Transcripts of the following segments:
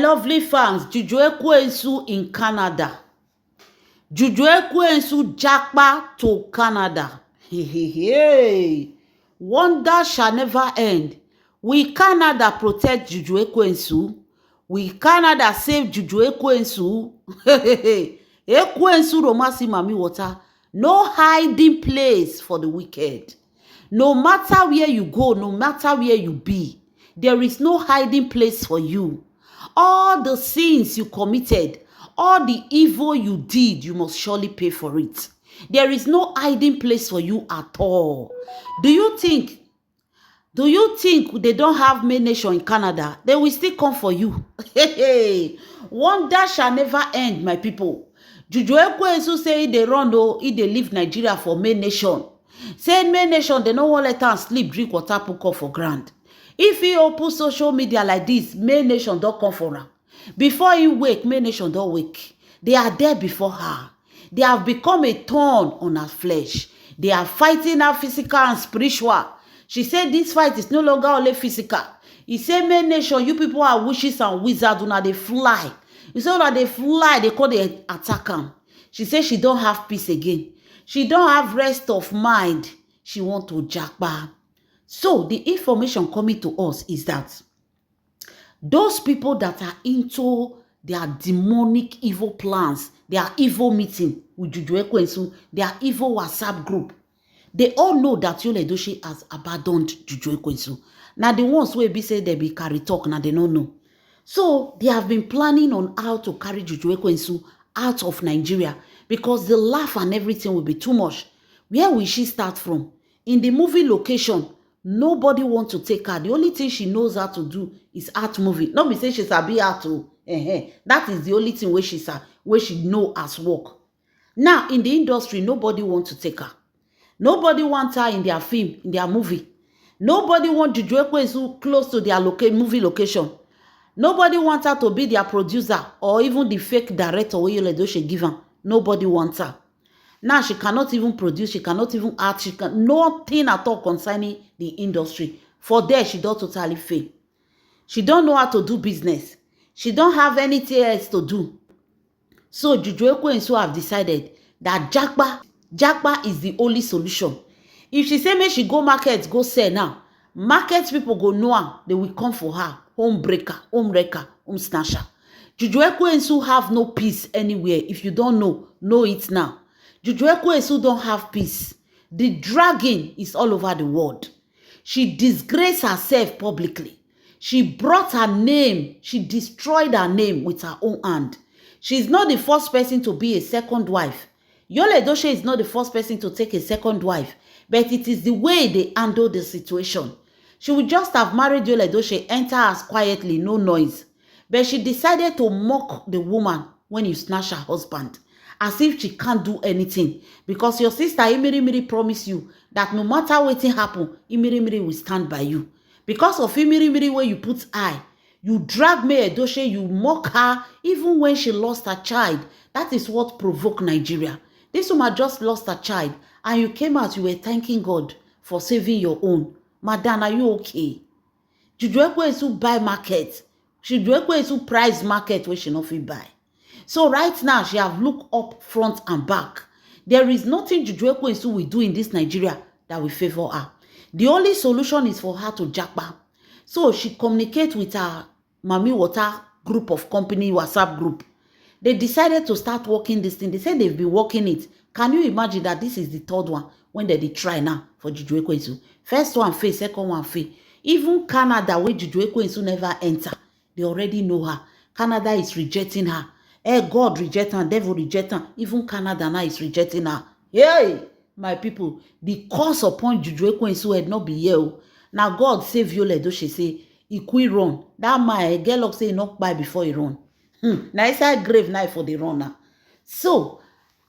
lovely fans, Juju Ekwensu in Canada. Juju Ekwensu japa to Canada. Hey. Wonder shall never end. Will Canada protect Juju Ekwensu? Will Canada save Juju Ekwensu? Ekwensu Romasi Mami Water. No hiding place for the wicked. No matter where you go, no matter where you be, there is no hiding place for you. All the sins you committed, all the evil you did, you must surely pay for it. There is no hiding place for you at all. Do you think they don't have main nation in Canada? They will still come for you. Wonder shall never end, my people. Juju Ekwensu say they run though, they leave Nigeria for main nation. Say main nation, they no want let am sleep, drink water, put up for ground. If he open social media like this, main nation don't come for her. Before he wake, main nation don't wake. They are there before her. They have become a thorn on her flesh. They are fighting her physical and spiritual. She said this fight is no longer only physical. He said, main nation, you people are witches and wizards, now they fly. You say that they fly, they call the attack them. She said she don't have peace again. She don't have rest of mind. She want to jackpot. So the information coming to us is that those people that are into their demonic evil plans, their evil meeting with Juju Ekwensu, their evil WhatsApp group, they all know that Yul Edochie has abandoned Juju Ekwensu. Now the ones who be say they be carry talk, now they don't know. So they have been planning on how to carry Juju Ekwensu out of Nigeria because the laugh and everything will be too much. Where will she start from? In the movie location, nobody wants to take her. The only thing she knows how to do is art movie. Not be say she's a be art to. That is the only thing where she know as work. Now in the industry, nobody wants to take her. Nobody wants her in their film, in their movie. Nobody wants Juju Ekwensu close to their movie location. Nobody wants her to be their producer or even the fake director where Yul Edochie give her. Nobody wants her. Now she cannot even produce, she cannot even act, she can nothing at all concerning the industry. For there, she don't totally fail. She don't know how to do business. She don't have anything else to do. So Juju Ekwensu have decided that Japa is the only solution. If she say make she go market, go sell now, market people go know her, they will come for her. Home breaker, home wrecker, home snatcher. Juju Ekwensu have no peace anywhere. If you don't know it now. Juju Ekwensu don't have peace. The dragging is all over the world. She disgraced herself publicly. She brought her name. She destroyed her name with her own hand. She is not the first person to be a second wife. Yul Edochie is not the first person to take a second wife. But it is the way they handle the situation. She would just have married Yul Edochie, enter as quietly, no noise. But she decided to mock the woman when you snatch her husband. As if she can't do anything. Because your sister Imirimiri promised you that no matter what happen, Imirimiri will stand by you. Because of Imirimiri where you put eye, you drag me Edochie, you mock her, even when she lost her child. That is what provoked Nigeria. This woman just lost her child, and you came out, you were thanking God for saving your own. Madam, are you okay? Juju Ekwensu buy market. Juju Ekwensu price market where she not fit buy. So right now, she have looked up front and back. There is nothing Juju Ekwensu will do in this Nigeria that will favor her. The only solution is for her to japa. So she communicates with her Mami Water group of company, WhatsApp group. They decided to start working this thing. They said they've been working it. Can you imagine that this is the third one when they try now for Juju Ekwensu? First one fail, second one fail. Even Canada, where Juju Ekwensu never enter, they already know her. Canada is rejecting her. God reject her, devil reject her. Even Canada now is rejecting her. Hey, my people, the curse upon Juju Ekwensu had not be here. Now God save Yul Edochie say, he quit run. That man, get up say he not buy before he run. Now inside grave now for the runner. So,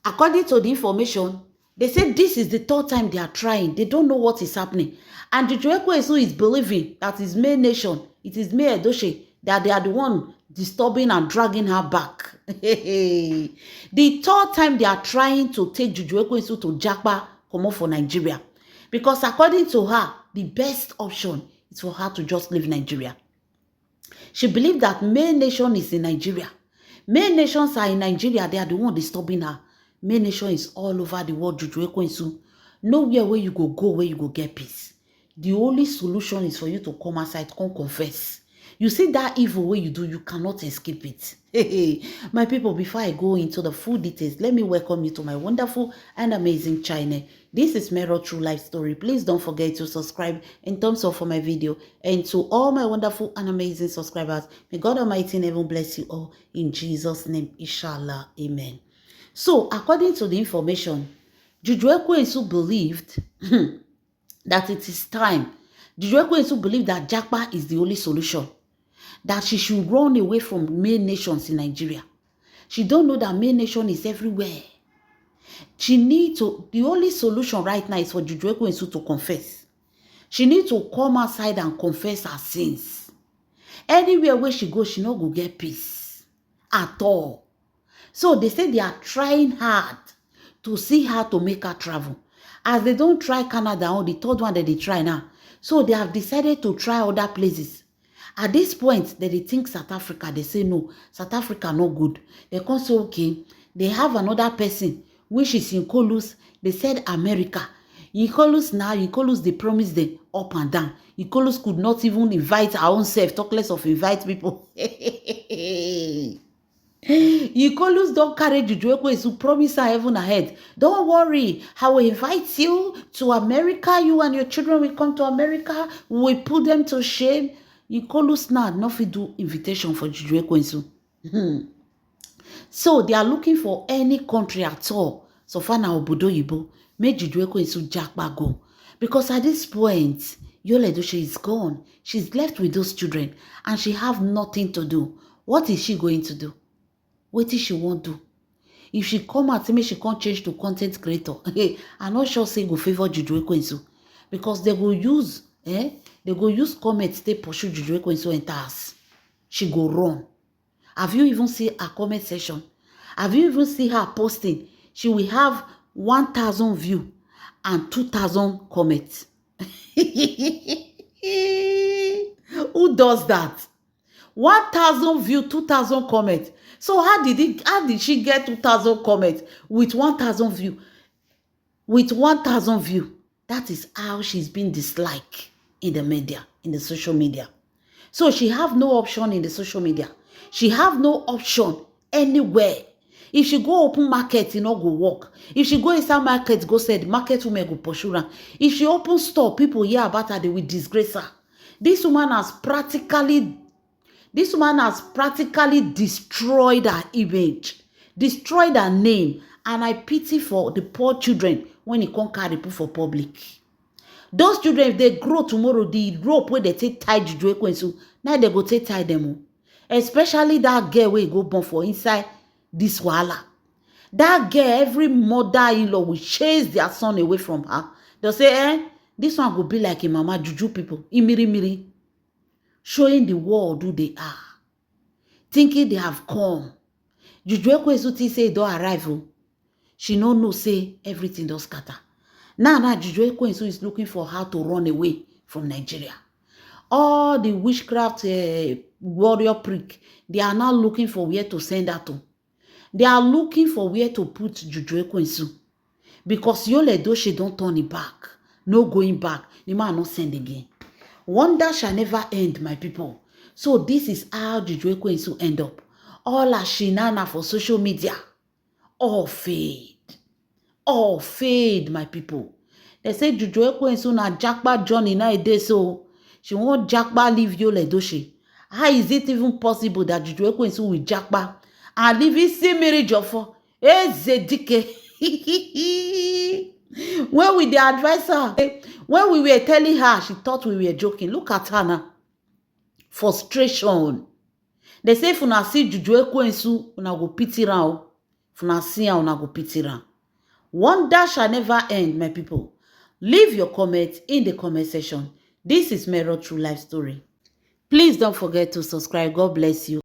according to the information, they say this is the third time they are trying. They don't know what is happening. And Juju Ekwensu is believing that his main nation, it is me Edochie, that they are the one disturbing and dragging her back. The third time they are trying to take Juju Ekwensu to Japa, come off for Nigeria. Because according to her, the best option is for her to just leave Nigeria. She believed that main nation is in Nigeria. Main nations are in Nigeria. They are the one disturbing her. Main nation is all over the world. Juju Ekwensu. Nowhere where you go where you go get peace. The only solution is for you to come outside, come confess. You see that evil way you do, you cannot escape it. Hey, my people, before I go into the full details, let me welcome you to my wonderful and amazing channel. This is Mero True Life Story. Please don't forget to subscribe in thumbs up for my video. And to all my wonderful and amazing subscribers, may God Almighty in heaven bless you all. In Jesus' name, inshallah, amen. So, according to the information, Juju Ekwensu believed that it is time. Juju Ekwensu believed that Japa is the only solution. That she should run away from main nations in Nigeria. She don't know that main nation is everywhere. She needs to, the only solution right now is for Juju Ekwensu to confess. She needs to come outside and confess her sins. Anywhere where she goes, she not go get peace at all. So they say they are trying hard to see how to make her travel. As they don't try Canada on the third one that they try now. So they have decided to try other places. At this point, they think South Africa. They say no, South Africa no good. They come say okay. They have another person, which is in Colus. They said America. Ikolus now, Ikolus they promised them up and down. Ikolus could not even invite our own self, talk less of invite people. Ikolus don't carry Juju Ekwensu promise her heaven ahead. Don't worry, I will invite you to America. You and your children will come to America. We will put them to shame. Ikolus now not fit do invitation for Juju Ekwensu. So they are looking for any country at all. So far now, Obodo Yibo, make Juju Ekwensu Japa go. Because at this point, Yul Edochie is gone. She's left with those children and she have nothing to do. What is she going to do? What did she want to do? If she come out, maybe she can't change to content creator. I'm not sure say go favor Juju Ekwensu. Because they will use, they go use comments, they pursue Juju Ekwensu enter us. She go run. Have you even seen her comment section? Have you even seen her posting? She will have 1,000 views and 2,000 comments. Who does that? 1,000 views, 2,000 comments. So how did she get 2,000 comments with 1,000 views? With 1,000 views. That is how she's been disliked in the media, in the social media. So she have no option in the social media. She have no option anywhere. If she go open market, it no go work. If she go inside market, go say the market woman go pursue her. If she open store, people hear about her, they will disgrace her. This woman has practically destroyed her image, destroyed her name, and I pity for the poor children when it can't carry people for public. Those children, if they grow tomorrow, the rope where they take tie Juju Ekwensu, now they go take tie them. Especially that girl where go born for inside this wahala. That girl, every mother-in-law will chase their son away from her. They'll say, this one will be like a mama Juju people, imiri, showing the world who they are, thinking they have come. Juju Ekwensu say don't arrive. She no know say everything does scatter. Now Juju Ekwensu is looking for how to run away from Nigeria. All the witchcraft warrior prick, they are now looking for where to send her to. They are looking for where to put Juju Ekwensu. Because Yul Edochie don't turn it back. No going back. The man not send again. Wonder shall never end, my people. So this is how Juju Ekwensu end up. All her shenana for social media. All fade. All fade, my people. They say Juju Ekwensu na Japa Johnny na ide so. She won't Japa leave Yul Edochie. How is it even possible that Juju Ekwensu will Japa and leave his Simiri Jofo? Ezedike. When we the advisor, when we were telling her, she thought we were joking. Look at her now. Frustration. They say if una see Juju Ekwensu, una go pity round. If una see her, una go pity round. Wonder shall never end, my people. Leave your comments in the comment section. This is Mero True Life Story. Please don't forget to subscribe. God bless you.